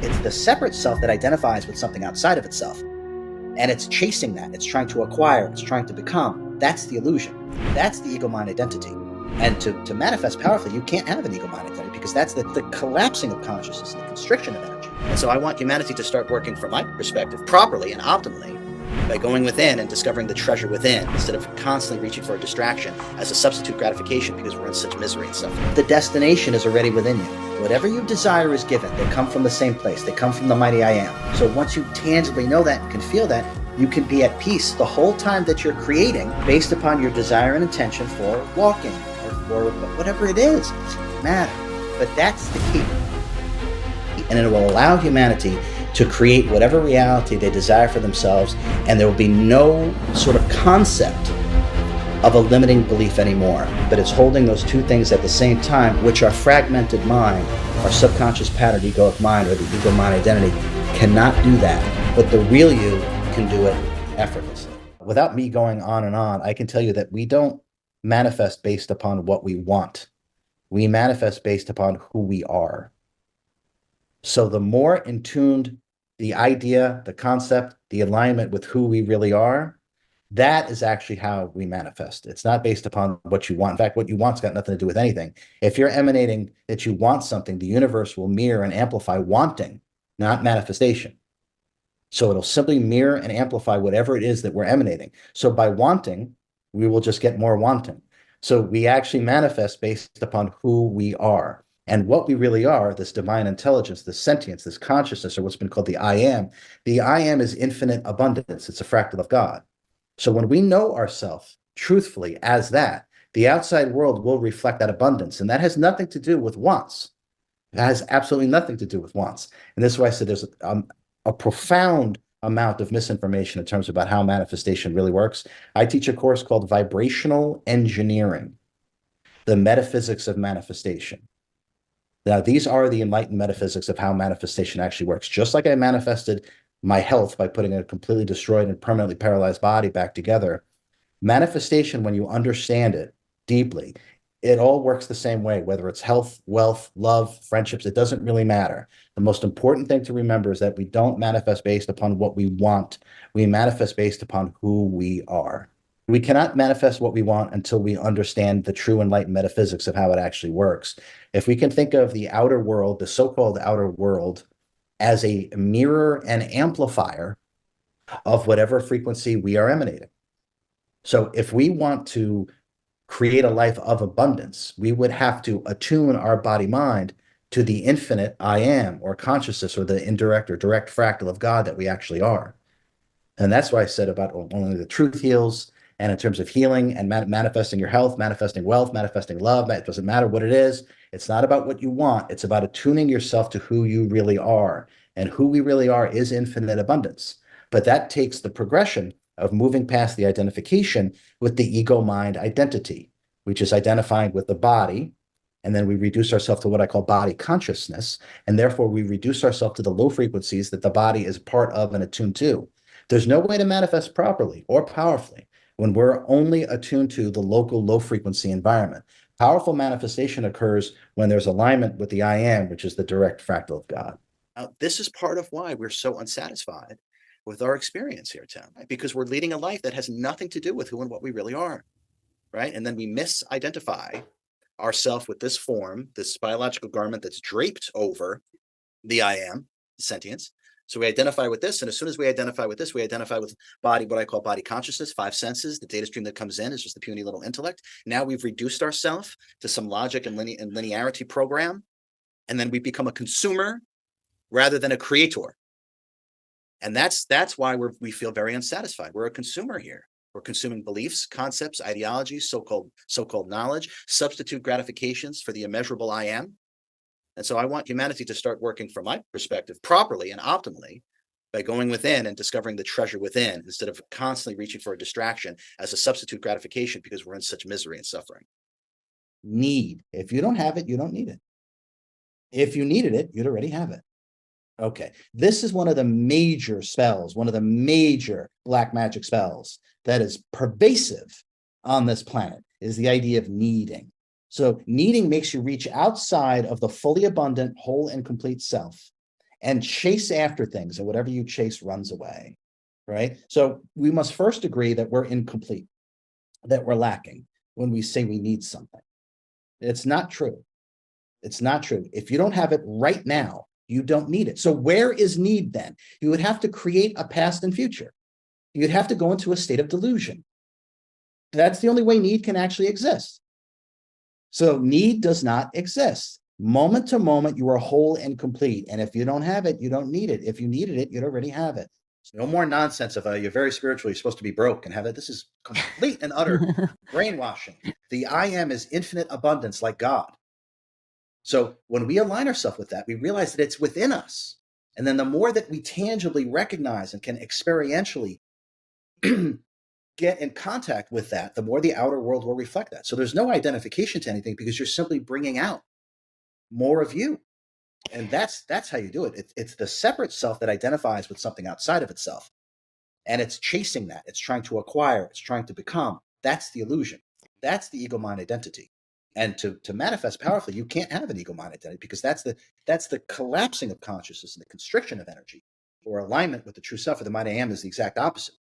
It's the separate self that identifies with something outside of itself. And it's chasing that. It's trying to acquire. It's trying to become. That's the illusion. That's the ego-mind identity. And to manifest powerfully, you can't have an ego-mind identity because that's the collapsing of consciousness and the constriction of energy. And so I want humanity to start working, from my perspective, properly and optimally by going within and discovering the treasure within instead of constantly reaching for a distraction as a substitute gratification because we're in such misery and suffering. The destination is already within you. Whatever you desire is given. They come from the same place. They come from the mighty I am. So once you tangibly know that and can feel that, you can be at peace the whole time that you're creating based upon your desire and intention for walking or whatever it is. It doesn't matter. But that's the key. And it will allow humanity to create whatever reality they desire for themselves, and there will be no sort of concept of a limiting belief anymore. But it's holding those two things at the same time, which our fragmented mind, our subconscious pattern egoic mind, or the ego-mind identity cannot do that. But the real you can do it effortlessly. Without me going on and on, I can tell you that we don't manifest based upon what we want. We manifest based upon who we are. So the more in tuned the idea, the concept, the alignment with who we really are, that is actually how we manifest. It's not based upon what you want. In fact, what you want's got nothing to do with anything. If you're emanating that you want something, the universe will mirror and amplify wanting, not manifestation. So it'll simply mirror and amplify whatever it is that we're emanating. So by wanting, we will just get more wanting. So we actually manifest based upon who we are. And what we really are, this divine intelligence, this sentience, this consciousness, or what's been called the I am is infinite abundance. It's a fractal of God. So when we know ourselves truthfully as that, the outside world will reflect that abundance. And that has nothing to do with wants. It has absolutely nothing to do with wants. And this is why I said there's a profound amount of misinformation in terms about how manifestation really works. I teach a course called Vibrational Engineering, the Metaphysics of Manifestation. Now, these are the enlightened metaphysics of how manifestation actually works. Just like I manifested my health by putting a completely destroyed and permanently paralyzed body back together, manifestation, when you understand it deeply, it all works the same way, whether it's health, wealth, love, friendships, it doesn't really matter. The most important thing to remember is that we don't manifest based upon what we want. We manifest based upon who we are. We cannot manifest what we want until we understand the true enlightened metaphysics of how it actually works. If we can think of the outer world, the so-called outer world, as a mirror and amplifier of whatever frequency we are emanating. So if we want to create a life of abundance, we would have to attune our body-mind to the infinite I am, or consciousness, or the indirect or direct fractal of God that we actually are. And that's why I said about only the truth heals. And in terms of healing and manifesting your health, manifesting wealth, manifesting love, it doesn't matter what it is. It's not about what you want. It's about attuning yourself to who you really are. And who we really are is infinite abundance. But that takes the progression of moving past the identification with the ego-mind identity, which is identifying with the body. And then we reduce ourselves to what I call body consciousness. And therefore, we reduce ourselves to the low frequencies that the body is part of and attuned to. There's no way to manifest properly or powerfully when we're only attuned to the local low frequency environment. Powerful manifestation occurs when there's alignment with the I am, which is the direct fractal of God. Now, this is part of why we're so unsatisfied with our experience here, Tim, right? Because we're leading a life that has nothing to do with who and what we really are, right? And then we misidentify ourselves with this form, this biological garment that's draped over the I am, sentience. So we identify with this, and as soon as we identify with this, we identify with body, what I call body consciousness, five senses. The data stream that comes in is just the puny little intellect. Now we've reduced ourselves to some logic and linearity program, and then we become a consumer rather than a creator. And that's why we feel very unsatisfied. We're a consumer here. We're consuming beliefs, concepts, ideologies, so-called knowledge, substitute gratifications for the immeasurable I am. And so I want humanity to start working, from my perspective, properly and optimally by going within and discovering the treasure within instead of constantly reaching for a distraction as a substitute gratification because we're in such misery and suffering. Need. If you don't have it, you don't need it. If you needed it, you'd already have it. Okay. This is one of the major spells, one of the major black magic spells that is pervasive on this planet, is the idea of needing. So needing makes you reach outside of the fully abundant, whole and complete self and chase after things, and whatever you chase runs away, right? So we must first agree that we're incomplete, that we're lacking when we say we need something. It's not true. It's not true. If you don't have it right now, you don't need it. So where is need then? You would have to create a past and future. You'd have to go into a state of delusion. That's the only way need can actually exist. So need does not exist. Moment to moment, you are whole and complete. And if you don't have it, you don't need it. If you needed it, you'd already have it. So no more nonsense of you're very spiritual, you're supposed to be broke and have it. This is complete and utter brainwashing. The I am is infinite abundance like God. So when we align ourselves with that, we realize that it's within us. And then the more that we tangibly recognize and can experientially get in contact with that, the more the outer world will reflect that. So there's no identification to anything because you're simply bringing out more of you. And that's how you do it. It's the separate self that identifies with something outside of itself. And it's chasing that. It's trying to acquire. It's trying to become. That's the illusion. That's the ego mind identity. And to manifest powerfully, you can't have an ego mind identity because that's the collapsing of consciousness and the constriction of energy, or alignment with the true self. Or the mind I am is the exact opposite.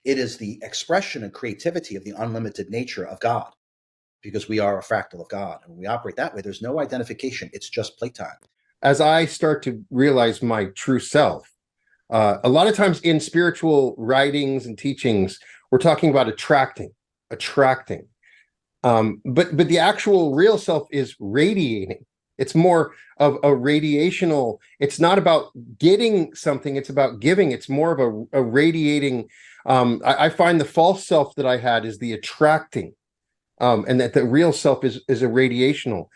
It is the expression and creativity of the unlimited nature of God, because we are a fractal of God. And when we operate that way, there's no identification. It's just playtime. As I start to realize my true self, a lot of times in spiritual writings and teachings, we're talking about attracting. But the actual real self is radiating. It's more of a radiational. It's not about getting something. It's about giving. It's more of a radiating. I find the false self that I had is the attracting, and that the real self is a radiational.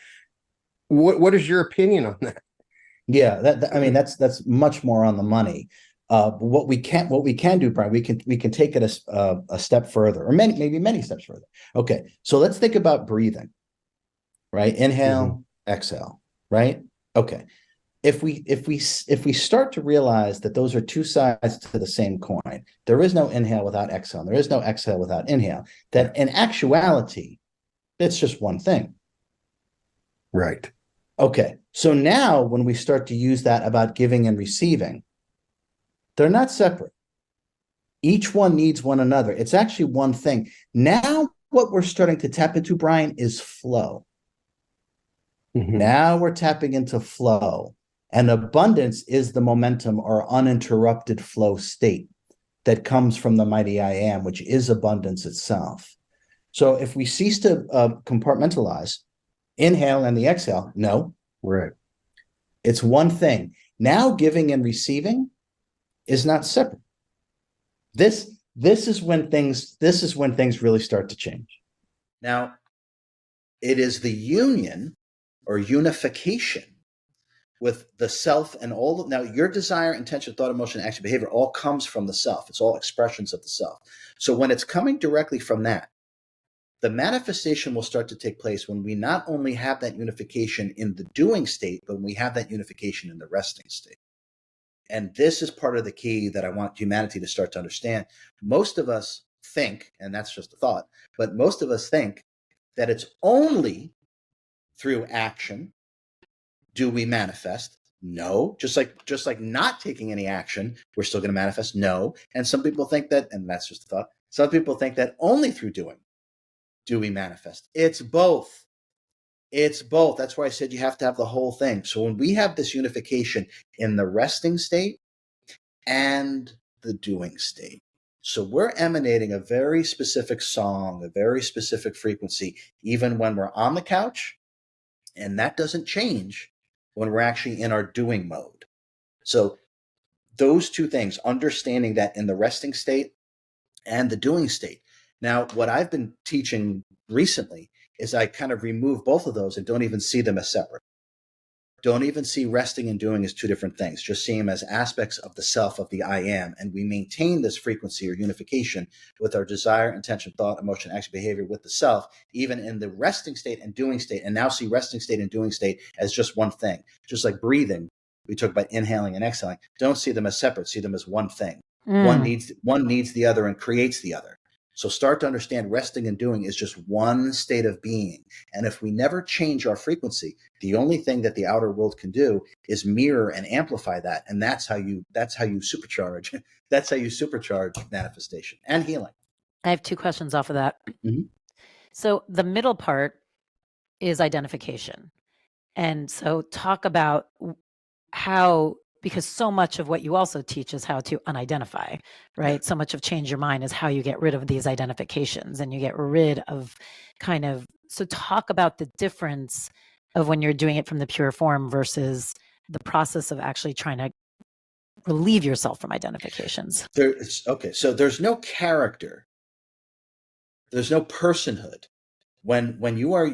What is your opinion on that? Yeah, I mean, that's much more on the money. What we can do, Brian, we can take it a step further, or maybe many steps further. Okay, so let's think about breathing, right? Inhale, exhale, right? Okay, if we start to realize that those are two sides to the same coin, there is no inhale without exhale, and there is no exhale without inhale. That in actuality, it's just one thing. Right. Okay, so now when we start to use that about giving and receiving, they're not separate. Each one needs one another. It's actually one thing. Now what we're starting to tap into, Brian, is flow. Now we're tapping into flow. And abundance is the momentum or uninterrupted flow state that comes from the mighty I am, which is abundance itself. So if we cease to compartmentalize, inhale and the exhale, no. Right. It's one thing. Now giving and receiving is not separate. This is when things really start to change. Now, it is the union or unification with the self and all of, now your desire, intention, thought, emotion, action, behavior all comes from the self. It's all expressions of the self. So when it's coming directly from that, the manifestation will start to take place when we not only have that unification in the doing state, but when we have that unification in the resting state. And this is part of the key that I want humanity to start to understand. Most of us think, and that's just a thought, but most of us think that it's only through action do we manifest. No, just like not taking any action, we're still going to manifest. No. And some people think that, and that's just a thought, some people think that only through doing do we manifest. It's both. It's both. That's why I said you have to have the whole thing. So when we have this unification in the resting state and the doing state, so we're emanating a very specific song, a very specific frequency, even when we're on the couch, and that doesn't change when we're actually in our doing mode. So those two things, understanding that in the resting state and the doing state. Now, what I've been teaching recently is I kind of remove both of those and don't even see them as separate. Don't even see resting and doing as two different things. Just see them as aspects of the self, of the I am. And we maintain this frequency or unification with our desire, intention, thought, emotion, action, behavior with the self, even in the resting state and doing state. And now see resting state and doing state as just one thing. Just like breathing, we talk about inhaling and exhaling. Don't see them as separate. See them as one thing. One needs the other and creates the other. So start to understand resting and doing is just one state of being. And if we never change our frequency, the only thing that the outer world can do is mirror and amplify that. And that's how you supercharge. That's how you supercharge manifestation and healing. I have 2 questions off of that. Mm-hmm. So the middle part is identification. And so talk about how, because so much of what you also teach is how to unidentify, right? Yeah. So much of Change Your Mind is how you get rid of these identifications and you get rid of so talk about the difference of when you're doing it from the pure form versus the process of actually trying to relieve yourself from identifications. So there's no character. There's no personhood. When you are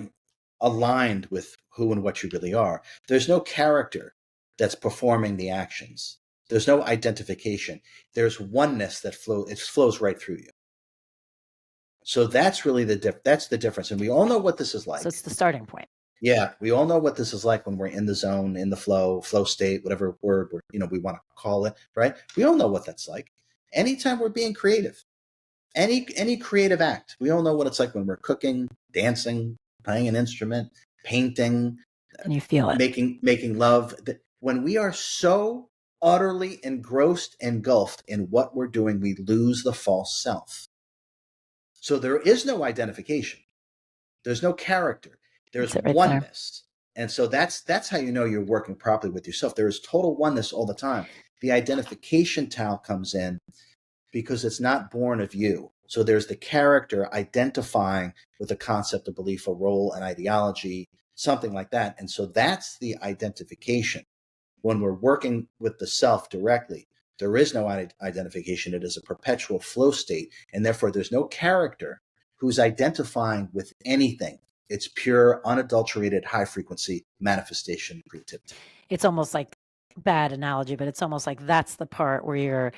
aligned with who and what you really are, there's no character that's performing the actions. There's no identification. There's oneness that flows right through you. So that's really that's the difference. And we all know what this is like. So it's the starting point. Yeah, we all know what this is like when we're in the zone, in the flow state, whatever word we want to call it, right? We all know what that's like. Anytime we're being creative, any creative act, we all know what it's like when we're cooking, dancing, playing an instrument, painting, and you feel it. Making love. When we are so utterly engrossed, engulfed in what we're doing, we lose the false self. So there is no identification. There's no character. There's oneness. And so that's how you know you're working properly with yourself. There is total oneness all the time. The identification towel comes in because it's not born of you. So there's the character identifying with a concept, a belief, a role, an ideology, something like that. And so that's the identification. When we're working with the self directly, there is no identification. It is a perpetual flow state. And therefore, there's no character who's identifying with anything. It's pure, unadulterated, high frequency manifestation creativity. It's almost like, bad analogy, but it's almost like that's the part where you're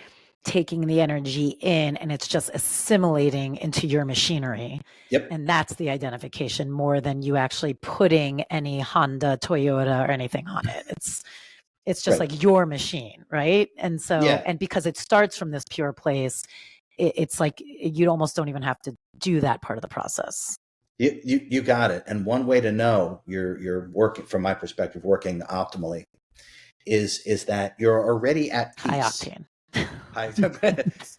taking the energy in and it's just assimilating into your machinery. Yep. And that's the identification more than you actually putting any Honda, Toyota, or anything on it. It's just like your machine, right? And so, and because it starts from this pure place, it's like you almost don't even have to do that part of the process. You got it. And one way to know you're working, from my perspective, working optimally is that you're already at peace. High octane.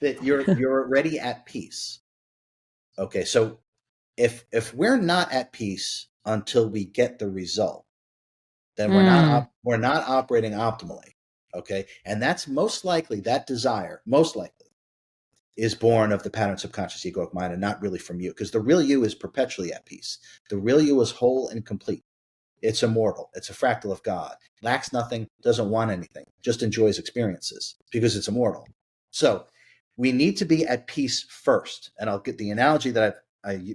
That you're already at peace. Okay, so if we're not at peace until we get the result, then we're not operating optimally. Okay, and that's most likely, that desire most likely is born of the pattern subconscious egoic mind and not really from you, because the real you is perpetually at peace. The real you is whole and complete. It's immortal. It's a fractal of God. Lacks nothing, doesn't want anything, just enjoys experiences because it's immortal. So we need to be at peace first. And I'll get the analogy that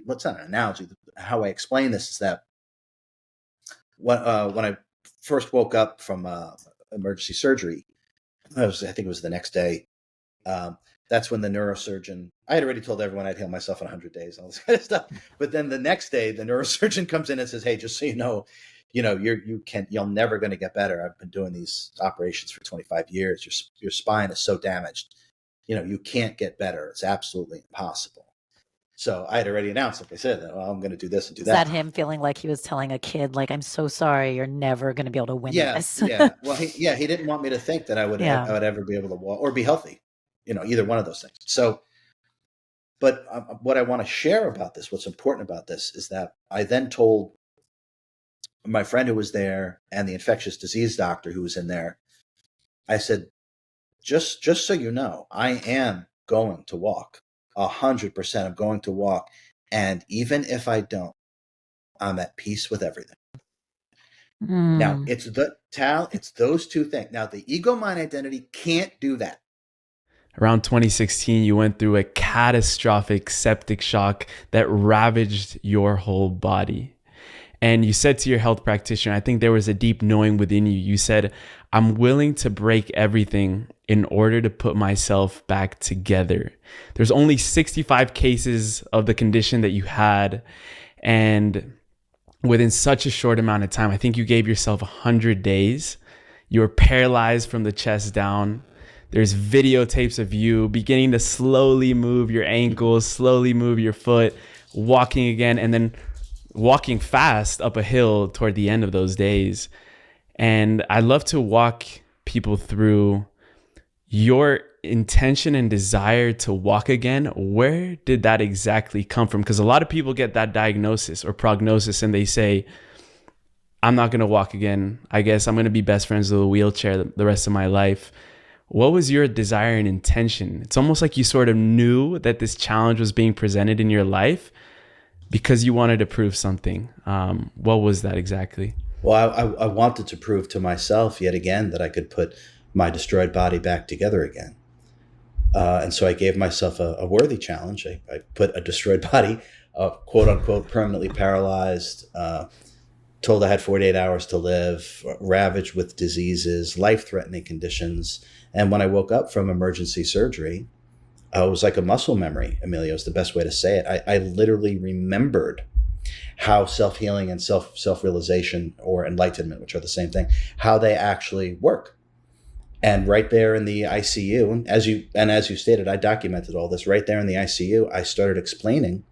what's not an analogy, how I explain this is that when I first woke up from emergency surgery, I think it was the next day, that's when the neurosurgeon, I had already told everyone I'd heal myself in 100 days, all this kind of stuff. But then the next day, the neurosurgeon comes in and says, "Hey, just so you know, you're never going to get better. I've been doing these operations for 25 years. Your spine is so damaged. You can't get better. It's absolutely impossible." So I had already announced, like I said, well, I'm going to do this and do that. Is that him feeling like he was telling a kid, like, "I'm so sorry, you're never going to be able to win this"? Yeah. Well, he didn't want me to think that I would ever be able to walk or be healthy. Either one of those things. So, but what I want to share about this, what's important about this, is that I then told my friend who was there and the infectious disease doctor who was in there, I said, just so you know, I am going to walk 100%. I'm going to walk. And even if I don't, I'm at peace with everything. Now it's those two things. Now the ego mind identity can't do that. Around 2016, you went through a catastrophic septic shock that ravaged your whole body. And you said to your health practitioner, I think there was a deep knowing within you. You said, "I'm willing to break everything in order to put myself back together." There's only 65 cases of the condition that you had. And within such a short amount of time, I think you gave yourself 100 days. You were paralyzed from the chest down. There's videotapes of you beginning to slowly move your ankles, slowly move your foot, walking again, and then walking fast up a hill toward the end of those days. And I love to walk people through your intention and desire to walk again. Where did that exactly come from? Because a lot of people get that diagnosis or prognosis and they say, I'm not going to walk again. I guess I'm going to be best friends with a wheelchair the rest of my life. What was your desire and intention? It's almost like you sort of knew that this challenge was being presented in your life because you wanted to prove something. What was that exactly? Well, I wanted to prove to myself yet again that I could put my destroyed body back together again. And so I gave myself a worthy challenge. I put a destroyed body, quote unquote, permanently paralyzed, told I had 48 hours to live, ravaged with diseases, life-threatening conditions. And when I woke up from emergency surgery, it was like a muscle memory, Emilio, is the best way to say it. I literally remembered how self-healing and self-realization or enlightenment, which are the same thing, how they actually work. And right there in the ICU, as you stated, I documented all this. Right there in the ICU, I started explaining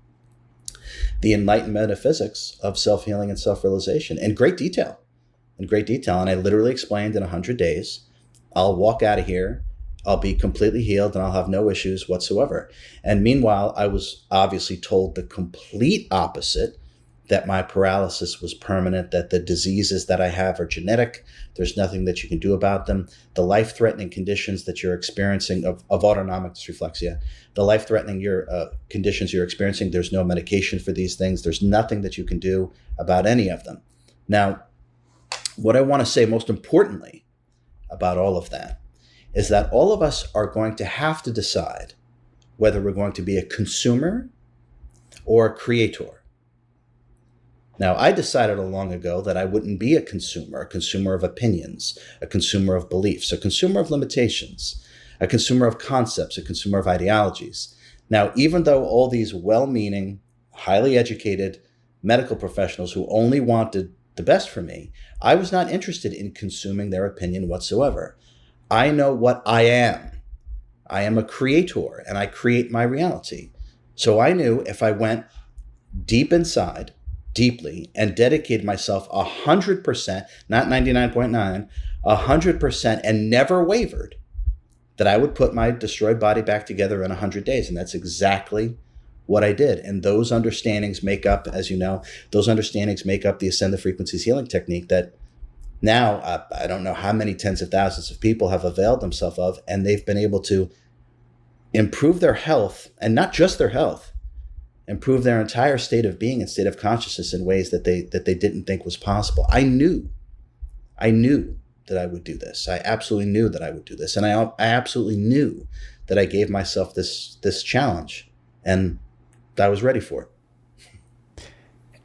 the enlightened metaphysics of self-healing and self-realization in great detail. And I literally explained in 100 days, I'll walk out of here, I'll be completely healed, and I'll have no issues whatsoever. And meanwhile, I was obviously told the complete opposite, that my paralysis was permanent, that the diseases that I have are genetic. There's nothing that you can do about them. The life-threatening conditions that you're experiencing of autonomic dysreflexia, the life-threatening conditions you're experiencing, there's no medication for these things. There's nothing that you can do about any of them. Now, what I want to say most importantly about all of that is that all of us are going to have to decide whether we're going to be a consumer or a creator. Now, I decided long ago that I wouldn't be a consumer of opinions, a consumer of beliefs, a consumer of limitations, a consumer of concepts, a consumer of ideologies. Now, even though all these well-meaning, highly educated medical professionals who only wanted the best for me, I was not interested in consuming their opinion whatsoever. I know what I am. I am a creator, and I create my reality. So I knew if I went deep inside, deeply, and dedicated myself 100%, not 99.9, 100%, and never wavered, that I would put my destroyed body back together in 100 days. And that's exactly what I did. And those understandings make up, as you know, the Ascend the Frequencies healing technique that now I don't know how many tens of thousands of people have availed themselves of, and they've been able to improve their health, and not just their health, improve their entire state of being and state of consciousness in ways that they didn't think was possible. I knew that I would do this. I absolutely knew that I would do this. And I absolutely knew that I gave myself this challenge, and I was ready for it.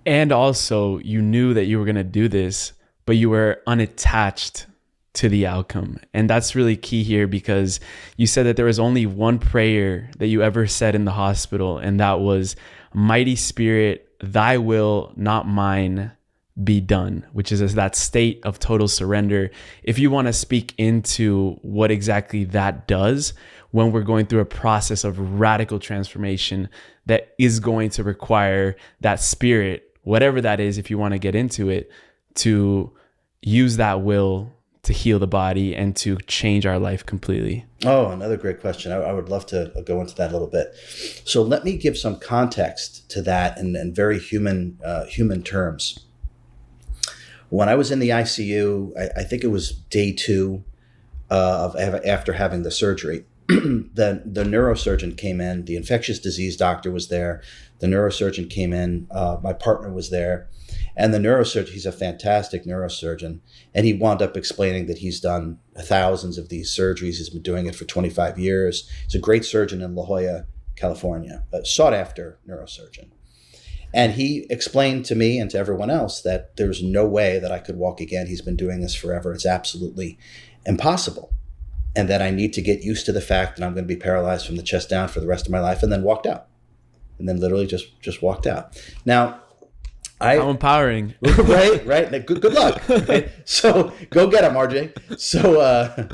And also you knew that you were going to do this, but you were unattached to the outcome. And that's really key here, because you said that there was only one prayer that you ever said in the hospital, and that was, "Mighty Spirit, thy will, not mine, be done," which is that state of total surrender. If you want to speak into what exactly that does when we're going through a process of radical transformation that is going to require that spirit, whatever that is, if you want to get into it, to use that will to heal the body and to change our life completely. Oh, another great question. I would love to go into that a little bit. So let me give some context to that in very human terms. When I was in the ICU, I think it was day 2 after having the surgery, the neurosurgeon came in, the infectious disease doctor was there, the neurosurgeon came in, my partner was there, and the neurosurgeon, he's a fantastic neurosurgeon, and he wound up explaining that he's done thousands of these surgeries. He's been doing it for 25 years. He's a great surgeon in La Jolla, California, a sought-after neurosurgeon. And he explained to me and to everyone else that there's no way that I could walk again. He's been doing this forever. It's absolutely impossible. And that I need to get used to the fact that I'm going to be paralyzed from the chest down for the rest of my life, and then walked out. And then literally just walked out. Now, how empowering. right. Good luck. Right? So go get him, RJ. So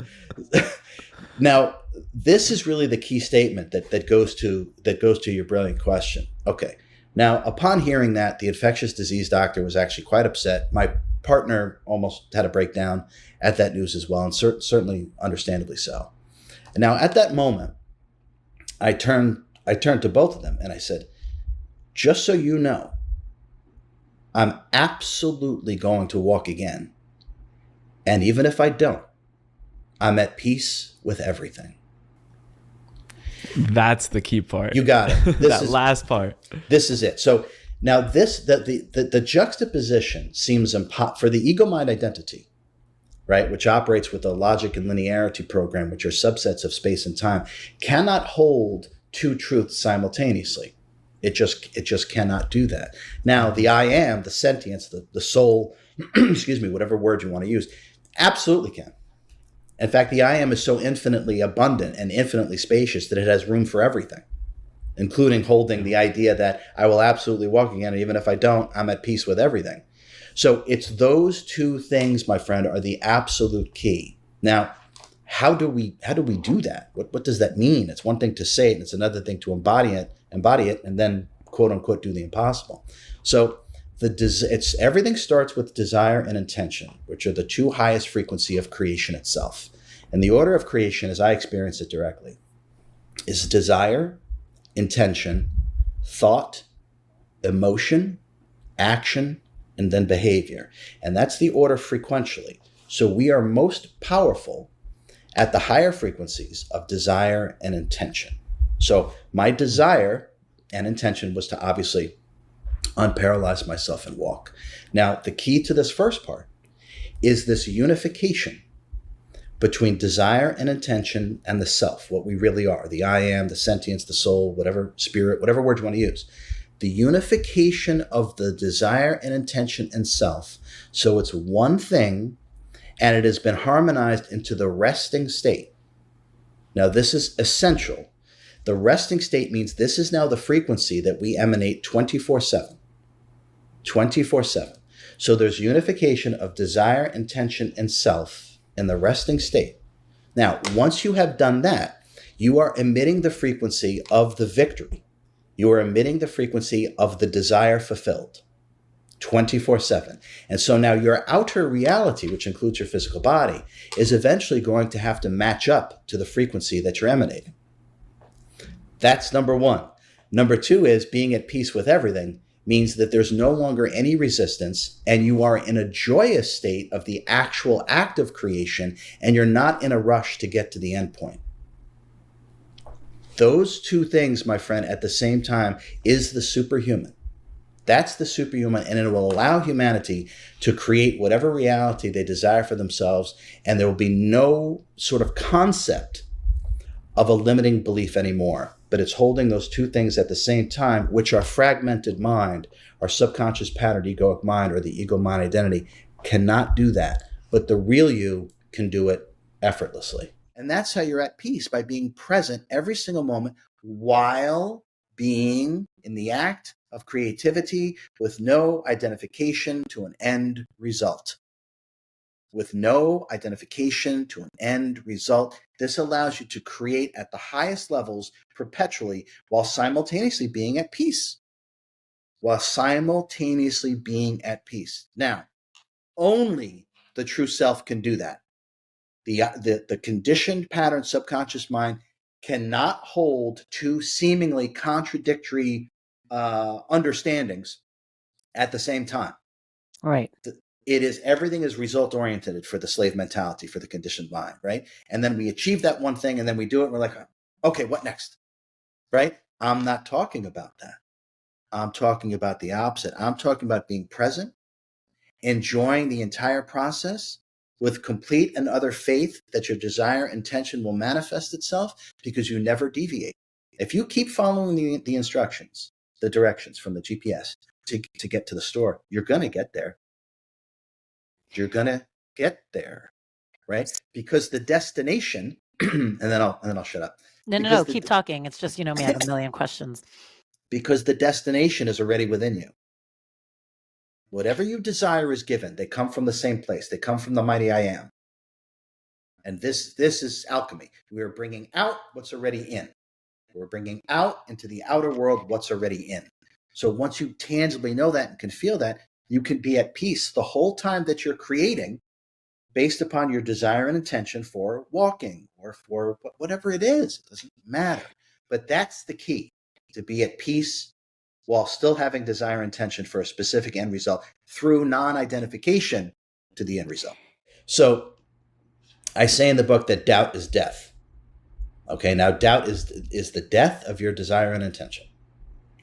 Now, this is really the key statement that goes to your brilliant question. Okay. Now, upon hearing that, the infectious disease doctor was actually quite upset. My partner almost had a breakdown at that news as well, and certainly understandably so. And now, at that moment, I turned to both of them and I said, just so you know, I'm absolutely going to walk again. And even if I don't, I'm at peace with everything. That's the key part. You got it. Last part. This is it. So now the juxtaposition seems for the ego-mind identity, right, which operates with a logic and linearity program, which are subsets of space and time, cannot hold two truths simultaneously. It just cannot do that. Now, the I am, the sentience, the soul, excuse me, whatever word you want to use, absolutely can. In fact, the I am is so infinitely abundant and infinitely spacious that it has room for everything, including holding the idea that I will absolutely walk again, and even if I don't, I'm at peace with everything. So it's those two things, my friend, are the absolute key. Now, how do we do that? What does that mean? It's one thing to say it, and it's another thing to embody it, and then quote unquote do the impossible. So everything starts with desire and intention, which are the two highest frequency of creation itself. And the order of creation, as I experience it directly, is desire, intention, thought, emotion, action, and then behavior. And that's the order frequentially. So we are most powerful at the higher frequencies of desire and intention. So my desire and intention was to obviously unparalyze myself and walk. Now, the key to this first part is this unification between desire and intention and the self, what we really are, the I am, the sentience, the soul, whatever spirit, whatever word you want to use. The unification of the desire and intention and self, so it's one thing and it has been harmonized into the resting state. Now, this is essential. The resting state means this is now the frequency that we emanate 24/7. 24/7. So there's unification of desire, intention, and self in the resting state. Now, once you have done that, you are emitting the frequency of the victory. You are emitting the frequency of the desire fulfilled 24/7. And so now your outer reality, which includes your physical body, is eventually going to have to match up to the frequency that you're emanating. That's number one. Number two is being at peace with everything means that there's no longer any resistance and you are in a joyous state of the actual act of creation and you're not in a rush to get to the end point. Those two things, my friend, at the same time is the superhuman. That's the superhuman, and it will allow humanity to create whatever reality they desire for themselves, and there will be no sort of concept of a limiting belief anymore. But it's holding those two things at the same time, which our fragmented mind, our subconscious patterned egoic mind, or the ego-mind identity cannot do that. But the real you can do it effortlessly. And that's how you're at peace, by being present every single moment while being in the act of creativity with no identification to an end result. With no identification to an end result, this allows you to create at the highest levels perpetually while simultaneously being at peace. While simultaneously being at peace. Now, only the true self can do that. The conditioned pattern subconscious mind cannot hold two seemingly contradictory understandings at the same time. Right. Everything is result oriented for the slave mentality, for the conditioned mind, right? And then we achieve that one thing and then we do it and we're like, okay, what next? Right? I'm not talking about that. I'm talking about the opposite. I'm talking about being present, enjoying the entire process with complete and utter faith that your desire, intention will manifest itself because you never deviate. If you keep following the instructions, the directions from the GPS to get to the store, you're going to get there. You're going to get there, right? Because the destination, and then I'll shut up. No, keep talking. It's just, me, I have a million questions. Because the destination is already within you. Whatever you desire is given. They come from the same place. They come from the mighty I am. And this is alchemy. We are bringing out what's already in. We're bringing out into the outer world what's already in. So once you tangibly know that and can feel that, you can be at peace the whole time that you're creating based upon your desire and intention for walking or for whatever it is. It doesn't matter. But that's the key, to be at peace while still having desire and intention for a specific end result through non-identification to the end result. So I say in the book that doubt is death. Okay, now doubt is the death of your desire and intention.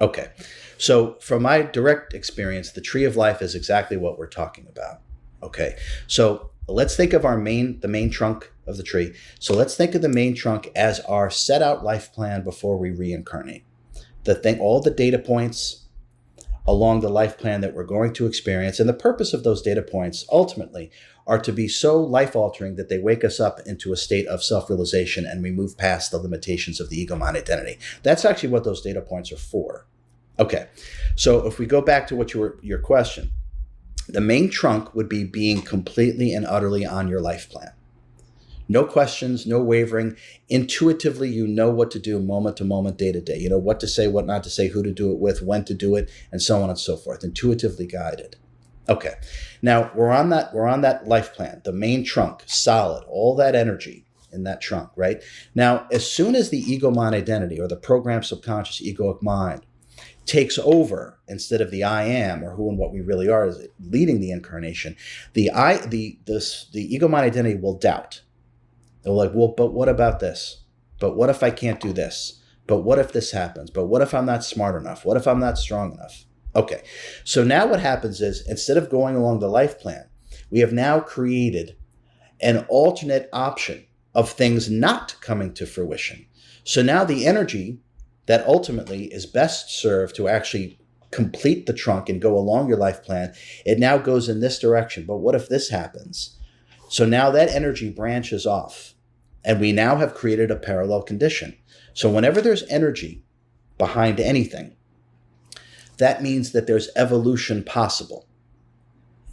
Okay, so from my direct experience, the tree of life is exactly what we're talking about. Okay, so let's think of the main trunk of the tree. So let's think of the main trunk as our set out life plan before we reincarnate. All the data points along the life plan that we're going to experience, and the purpose of those data points ultimately are to be so life-altering that they wake us up into a state of self-realization and we move past the limitations of the ego-mind identity. That's actually what those data points are for. Okay, so if we go back to your question, the main trunk would be being completely and utterly on your life plan. No questions, no wavering. Intuitively, you know what to do moment to moment, day to day. You know what to say, what not to say, who to do it with, when to do it, and so on and so forth. Intuitively guided. Okay, now we're on that life plan, the main trunk, solid, all that energy in that trunk, right? Now, as soon as the ego-mind identity or the programmed subconscious egoic mind takes over instead of the I am, or who and what we really are, is leading the incarnation, the ego-mind identity will doubt. They're like, well, but what about this? But what if I can't do this? But what if this happens? But what if I'm not smart enough? What if I'm not strong enough? Okay, so now what happens is, instead of going along the life plan, we have now created an alternate option of things not coming to fruition. So now the energy that ultimately is best served to actually complete the trunk and go along your life plan, it now goes in this direction. But what if this happens? So now that energy branches off, and we now have created a parallel condition. So whenever there's energy behind anything, that means that there's evolution possible.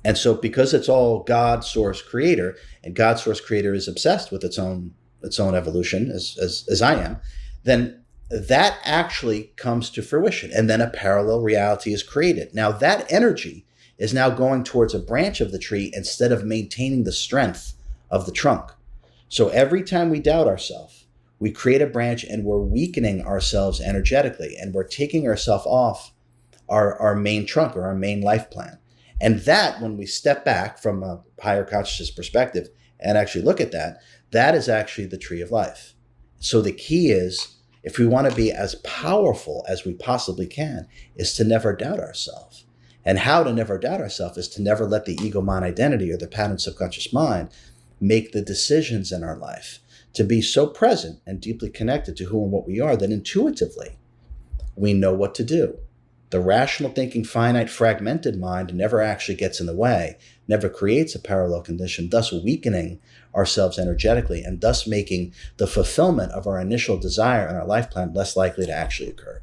And so because it's all God, source, creator, and God, source, creator is obsessed with its own evolution, as I am, then that actually comes to fruition. And then a parallel reality is created. Now that energy is now going towards a branch of the tree instead of maintaining the strength of the trunk. So every time we doubt ourselves, we create a branch and we're weakening ourselves energetically, and we're taking ourselves off our main trunk or our main life plan. And that, when we step back from a higher consciousness perspective and actually look at that, that is actually the tree of life. So the key is, if we want to be as powerful as we possibly can, is to never doubt ourselves. And how to never doubt ourselves is to never let the ego-mind identity or the pattern subconscious mind make the decisions in our life, to be so present and deeply connected to who and what we are that intuitively we know what to do. The rational thinking, finite, fragmented mind never actually gets in the way, never creates a parallel condition, thus weakening ourselves energetically and thus making the fulfillment of our initial desire and our life plan less likely to actually occur.